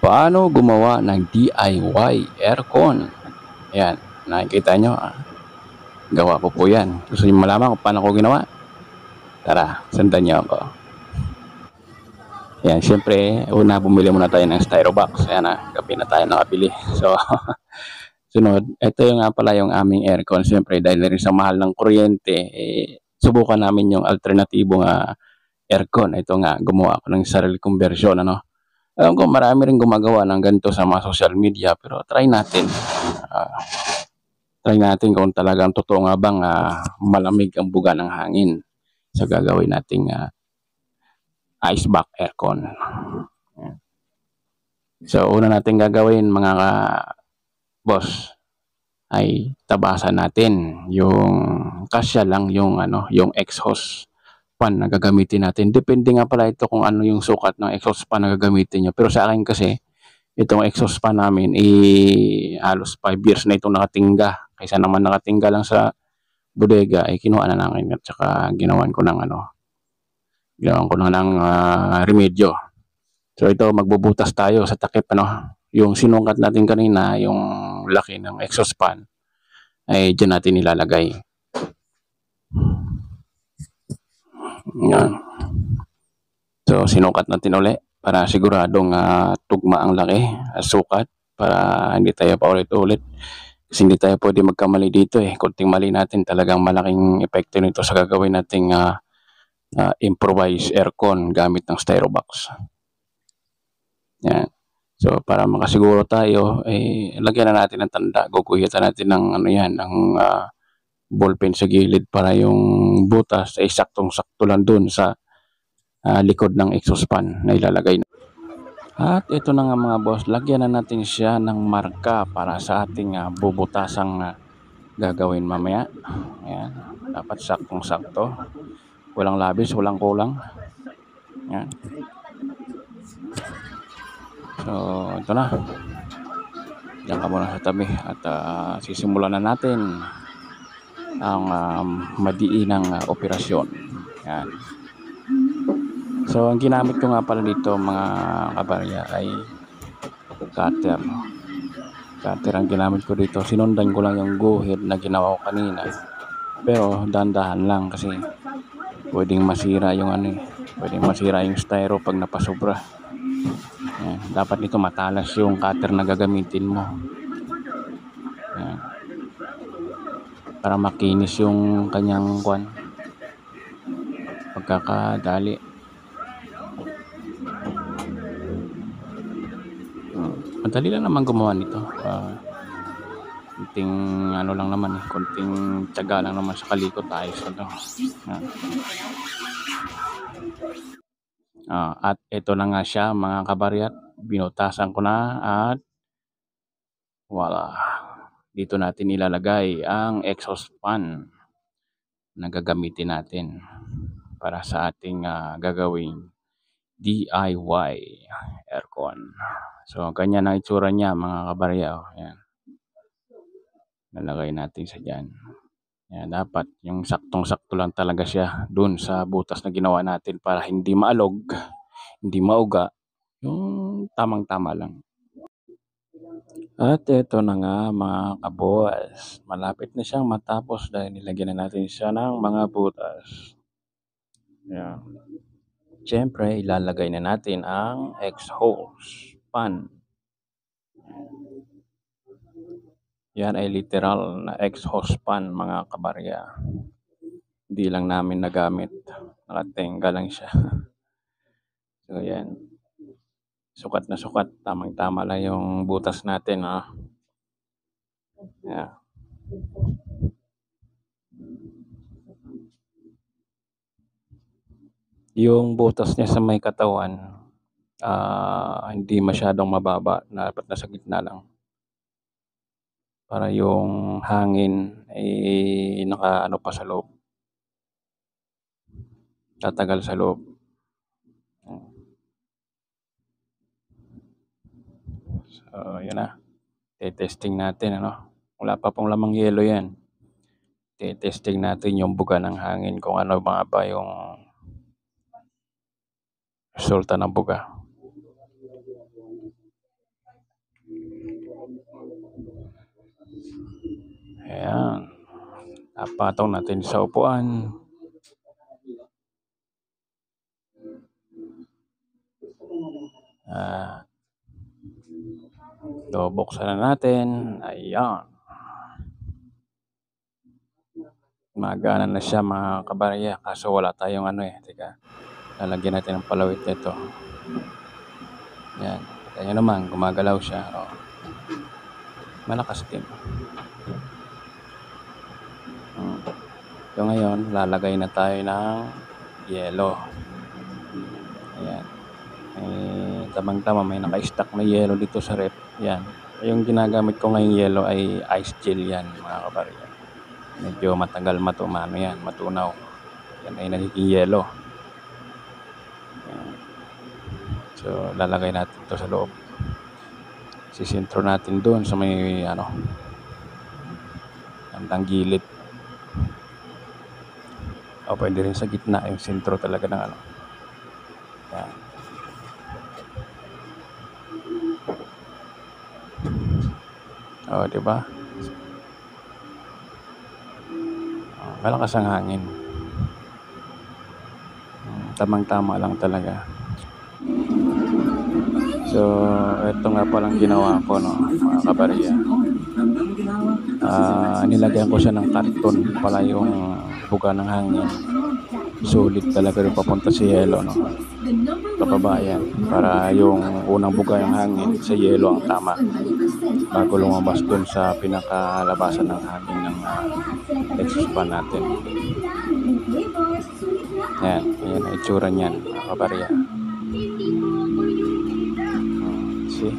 Paano gumawa ng DIY aircon? Ayan, nakikita nyo, gawa ko po yan. Gusto nyo malaman kung paano ko ginawa? Tara, sundan nyo ako. Ayan, syempre, una bumili muna tayo ng styro box. Ayan gabi na tayo nakabili. So, sunod, ito yung nga pala yung aming aircon. Syempre, dahil rin sa mahal ng kuryente, subukan namin yung alternatibong aircon. Ito nga, gumawa ako ng sarili kong version, Alam ko marami rin gumagawa ng ganito sa mga social media, pero try natin. Try natin kung talagang totoo nga bang malamig ang buga ng hangin sa gagawin nating ice back aircon. So una natin gagawin mga boss ay tabasan natin yung kasya lang yung yung exhaust fan na gagamitin natin. Depende nga pala ito kung ano yung sukat ng exhaust fan na gagamitin nyo. Pero sa akin kasi, itong exhaust fan namin, halos 5 years na itong nakatingga. Kaysa naman nakatingga lang sa bodega, kinuha na namin at saka ginawan ko ng remedyo. So ito, magbubutas tayo sa takip, yung sinungkat natin kanina, yung laki ng exhaust fan, ay dyan natin ilalagay. Yan. So sinukat natin ulit para siguradong tugma ang laki sukat para hindi tayo paulit-ulit. Kasi hindi tayo pwede magkamali dito Kunting mali natin talagang malaking epekto nito sa gagawin nating improvised aircon gamit ng styro box. Yan. So para makasiguro tayo, lagyan na natin ng tanda. Guguhitan natin ng ng ballpen sa gilid para yung butas ay saktong-sakto lang dun sa likod ng exhaust fan na ilalagay. At ito na nga mga boss, lagyan na natin siya ng marka para sa ating bubutasang gagawin mamaya. Ayan, dapat saktong-sakto. Walang labis, walang kulang. Ayan. So, ito na. Diyan ka muna sa tabi at sisimulan na natin ang madiinang operasyon. Yan. So ang ginamit ko nga pala dito mga kabarya ay cutter. Cutter ang ginamit ko dito. Sinundan ko lang yung guhit na ginawa ko kanina. Pero dahan-dahan lang kasi pwedeng masira yung pwedeng masira yung styro pag napasobra. Yan. Dapat nito matalas yung cutter na gagamitin mo. Yan. Para makinis yung kanyang pagkakadali. Madali lang naman gumawa nito. Kunting lang naman kunting tiyaga lang naman sa kalikot ayos at ito na nga siya mga kabaryat, binutasan ko na at wala. Dito natin ilalagay ang exhaust fan na gagamitin natin para sa ating gagawing DIY aircon. So ganyan ang itsura niya mga kabarya. Ayan. Nalagay natin sa dyan. Ayan, dapat yung saktong-sakto lang talaga siya dun sa butas na ginawa natin para hindi maalog, hindi mauga, yung tamang-tama lang. At ito na nga mga kaboys, malapit na siyang matapos dahil nilagyan na natin siya ng mga butas. Ayan. Siyempre, ilalagay na natin ang exhaust fan. Yan ay literal na exhaust fan mga kabarya. Hindi lang namin nagamit. Nakatenga lang siya. So yan. Sukat na sukat. Tamang-tama lang yung butas natin. Yeah. Yung butas niya sa may katawan, hindi masyadong mababa. Dapat nasa gitna lang. Para yung hangin ay nakaano pa sa loob. Tatagal sa loob. So, yun na. Testing natin, Wala pa pong lamang yelo yan. Testing natin yung buga ng hangin kung ano mga ba yung resulta ng buga. Ayan, napatong natin sa upuan. So, buksan na natin. Ayan. Gumagana na siya mga kabarya, kaso wala tayong teka, lalagyan natin ng palawit nito. Yan, kita nyo naman, gumagalaw siya. Malakas din. So ngayon, lalagay na tayo ng yelo. Ayan. Tamang-tama, may naka-stack na yelo dito sa rep. Yan. Yung ginagamit ko ngayong yelo ay ice gel yan mga kabarya. Medyo matagal matunaw. Yan ay nagiging yelo. So lalagay natin ito sa loob. Sisintro natin doon sa may bandang gilid. O pwede rin sa gitna yung sintro talaga ng Yan. O, diba? Malakas ang hangin. Tamang-tama lang talaga. So, ito nga palang ginawa ko, mga kabarya. Nilagyan ko siya ng karton pala yung buga ng hangin. Sulit talaga rin papunta sa yelo, kababayan, para yung unang buga ng hangin sa yelo ang tama bago lumabas dun sa pinakalabasan ng hangin ng exhaust fan natin. Yan ang itsura niyan, mga kabarya. See?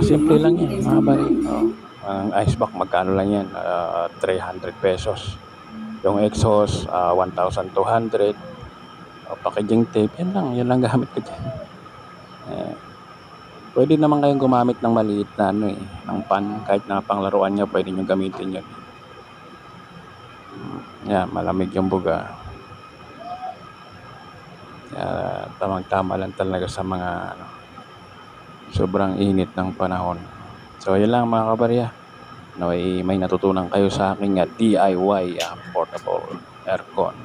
Simple lang yan, mga kabarya. Ang ice pack, magkano lang yan? 300 pesos. Yung exhaust, 1,200. Packaging tape, yan lang gamit ko dyan. Pwede naman kayong gumamit ng maliit na ng pan, kahit na panglaruan nyo, pwede nyo gamitin yun. Yan, malamig yung buga. Tamang-tama lang talaga sa mga sobrang init ng panahon. So yun lang mga kabarya. May natutunan kayo sa aking DIY portable aircon.